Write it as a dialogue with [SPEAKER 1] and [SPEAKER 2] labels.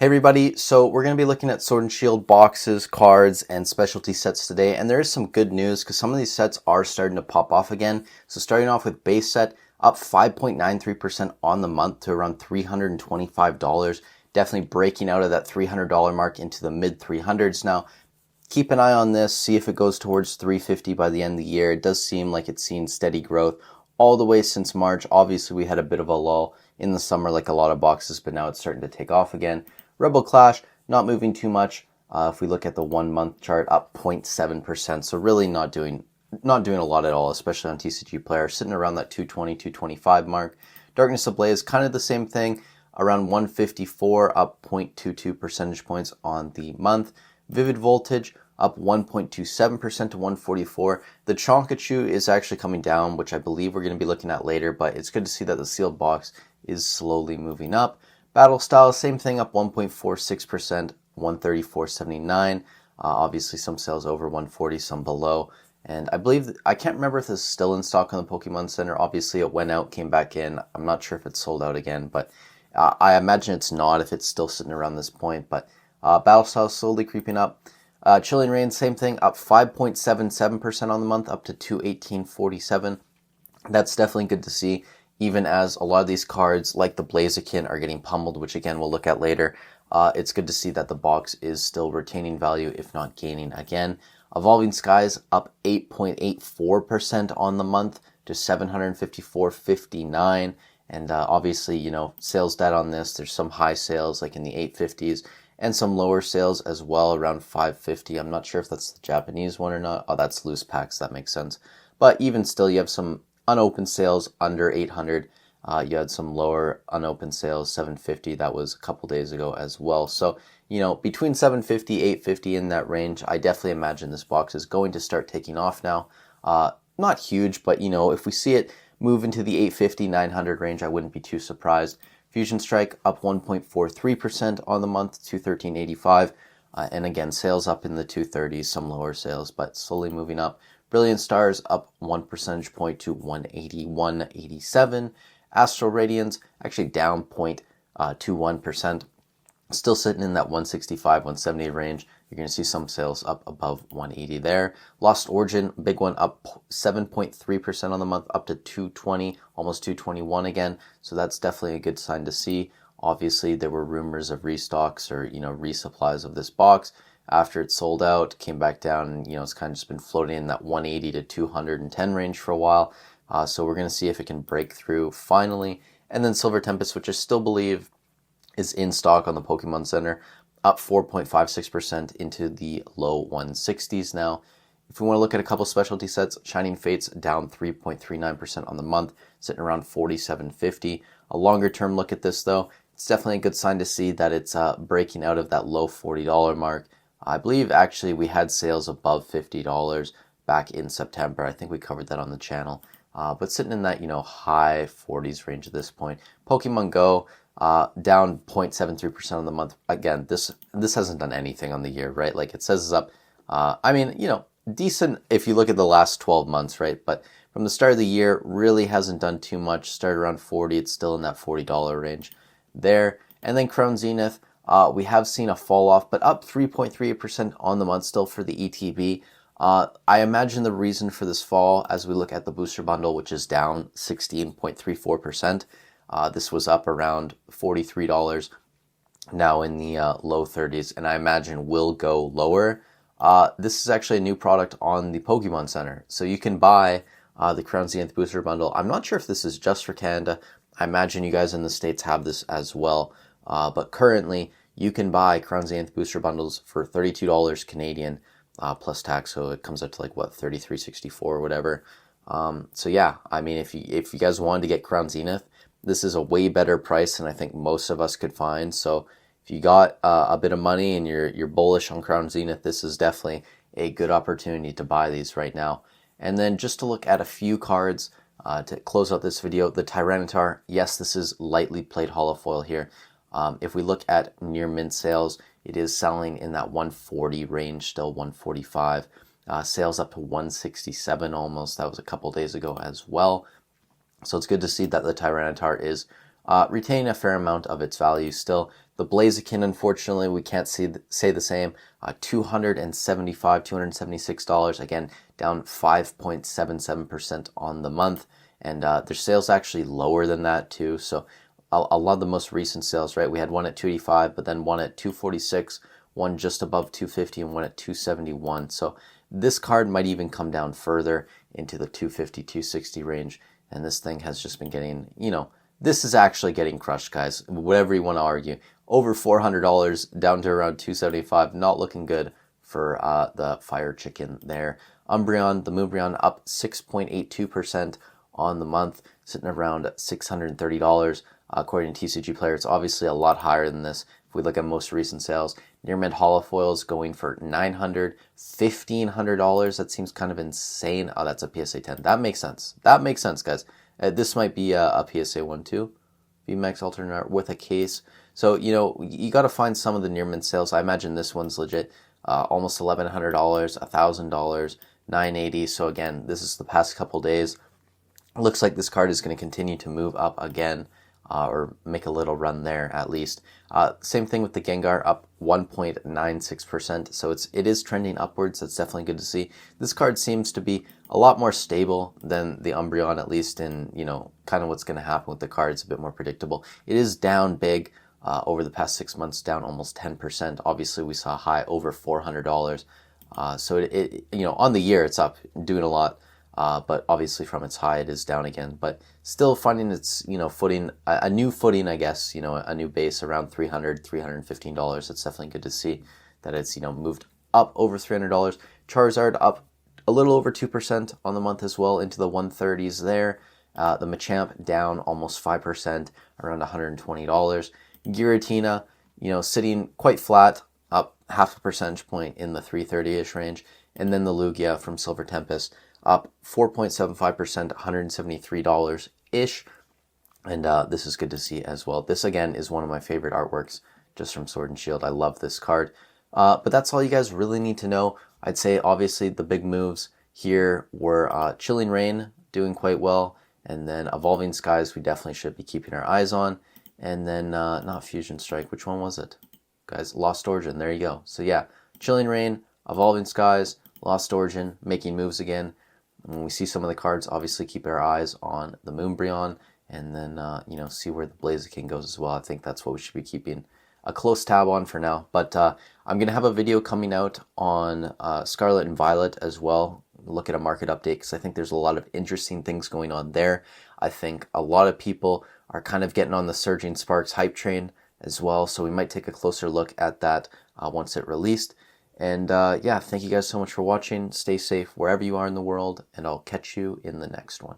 [SPEAKER 1] Hey everybody, so we're going to be looking at Sword and Shield boxes, cards, and specialty sets today, and there is some good news because some of these sets are starting to pop off again. So starting off with base set, up 5.93% on the month to around $325, definitely breaking out of that $300 mark into the mid 300s now. Keep an eye on this, see if it goes towards 350 by the end of the year. It does seem like it's seen steady growth all the way since March. Obviously, we had a bit of a lull in the summer like a lot of boxes, but now it's starting to take off again. Rebel Clash, not moving too much. If we look at the 1 month chart, up 0.7%. So really not doing a lot at all, especially on TCG Player, sitting around that 220, 225 mark. Darkness Ablaze, kind of the same thing, around 154, up 0.22 percentage points on the month. Vivid Voltage, up 1.27% to 144. The Chonkachu is actually coming down, which I believe we're going to be looking at later, but it's good to see that the sealed box is slowly moving up. Battle Style, same thing, up 1.46%, 134.79. Obviously, some sales over 140, some below. And I can't remember if this is still in stock on the Pokemon Center. Obviously, it went out, came back in. I'm not sure if it's sold out again, but I imagine it's not if it's still sitting around this point. But Battle Style slowly creeping up. Chilling Reign, same thing, up 5.77% on the month, up to 218.47. That's definitely good to see, even as a lot of these cards, like the Blaziken, are getting pummeled, which again we'll look at later. It's good to see that the box is still retaining value, if not gaining again. Evolving Skies, up 8.84% on the month to 754.59. And obviously, sales data on this, there's some high sales like in the 850s and some lower sales as well, around 550. I'm not sure if that's the Japanese one or not. Oh, that's loose packs, that makes sense. But even still, you have some unopened sales under 800. You had some lower unopened sales, 750. That was a couple days ago as well. So, between 750, 850 in that range, I definitely imagine this box is going to start taking off now. Not huge, but if we see it move into the 850, 900 range, I wouldn't be too surprised. Fusion Strike up 1.43% on the month to 1385. And again, sales up in the 230s, some lower sales, but slowly moving up. Brilliant Stars up 1 percentage point to 181.87. Astral Radiance actually down 0.21%. Still sitting in that 165, 170 range. You're going to see some sales up above 180 there. Lost Origin, big one, up 7.3% on the month, up to 220, almost 221 again. So that's definitely a good sign to see. Obviously, there were rumors of restocks or, resupplies of this box. After it sold out, came back down, and, it's kind of just been floating in that 180 to 210 range for a while. So we're going to see if it can break through finally. And then Silver Tempest, which I still believe is in stock on the Pokemon Center, up 4.56% into the low 160s now. If we want to look at a couple specialty sets, Shining Fates down 3.39% on the month, sitting around 47.50. A longer term look at this though, it's definitely a good sign to see that it's breaking out of that low $40 mark. I believe actually we had sales above $50 back in September. I think we covered that on the channel. But sitting in that, high 40s range at this point. Pokemon Go, down 0.73% on the month. Again, this hasn't done anything on the year, right? Like it says it's up. Decent if you look at the last 12 months, right? But from the start of the year, really hasn't done too much. Started around 40. It's still in that $40 range there. And then Crown Zenith, we have seen a fall off, but up 3.38% on the month still for the ETB. I imagine the reason for this fall, as we look at the booster bundle, which is down 16.34%. This was up around $43, now in the low 30s, and I imagine will go lower. This is actually a new product on the Pokemon Center, so you can buy the Crown Zenith Booster Bundle. I'm not sure if this is just for Canada. I imagine you guys in the States have this as well, but currently you can buy Crown Zenith Booster Bundles for $32 Canadian plus tax, so it comes out to $33.64 or whatever. So yeah, I mean, if you guys wanted to get Crown Zenith, this is a way better price than I think most of us could find. So if you got a bit of money and you're bullish on Crown Zenith, this is definitely a good opportunity to buy these right now. And then just to look at a few cards to close out this video, the Tyranitar, yes, this is lightly played holofoil here. If we look at near mint sales, it is selling in that 140 range, still 145. Sales up to 167 almost. That was a couple days ago as well. So it's good to see that the Tyranitar is retain a fair amount of its value still. The Blaziken, unfortunately, we can't say the same. $276, again, down 5.77% on the month. And their sales actually lower than that too. So a lot of the most recent sales, right? We had one at 285, but then one at 246, one just above 250, and one at 271. So this card might even come down further into the 250, 260 range. And this thing has just been getting, this is actually getting crushed, guys. Whatever you want to argue. Over $400 down to around 275. Not looking good for the Fire Chicken there. Umbreon, the Moonbreon, up 6.82% on the month, sitting around $630. According to TCG Player, it's obviously a lot higher than this. If we look at most recent sales, near mid holofoils going for $900, $1,500. That seems kind of insane. Oh, that's a PSA 10. That makes sense. That makes sense, guys. This might be a PSA 1 too. VMAX alternate art with a case. So, you got to find some of the near mint sales. I imagine this one's legit. Almost $1,100, $1,000, $980. So again, this is the past couple days. It looks like this card is going to continue to move up again. Or make a little run there at least. Same thing with the Gengar, up 1.96%. So it is trending upwards. That's definitely good to see. This card seems to be a lot more stable than the Umbreon, at least in, kind of what's going to happen with the card. It's a bit more predictable. It is down big over the past 6 months, down almost 10%. Obviously, we saw a high over $400. So it on the year, it's up, doing a lot. But obviously from its high, it is down again. But still finding its, footing, a new footing, I guess, a new base around $300, $315. It's definitely good to see that it's, moved up over $300. Charizard up a little over 2% on the month as well, into the 130s there. The Machamp down almost 5%, around $120. Giratina, sitting quite flat, up half a percentage point in the 330-ish range. And then the Lugia from Silver Tempest, up 4.75%, $173-ish. And this is good to see as well. This, again, is one of my favorite artworks just from Sword and Shield. I love this card. But that's all you guys really need to know. I'd say, obviously, the big moves here were Chilling Reign doing quite well. And then Evolving Skies, we definitely should be keeping our eyes on. And then, not Fusion Strike. Which one was it? Guys, Lost Origin. There you go. So, yeah, Chilling Reign, Evolving Skies, Lost Origin, making moves again. When we see some of the cards, obviously keep our eyes on the Moonbreon, and then see where the Blaziken goes as well. I think that's what we should be keeping a close tab on for now. But I'm gonna have a video coming out on Scarlet and Violet as well. Look at a market update, because I think there's a lot of interesting things going on there. I think a lot of people are kind of getting on the Surging Sparks hype train as well, so we might take a closer look at that once it released. And yeah, thank you guys so much for watching. Stay safe wherever you are in the world, and I'll catch you in the next one.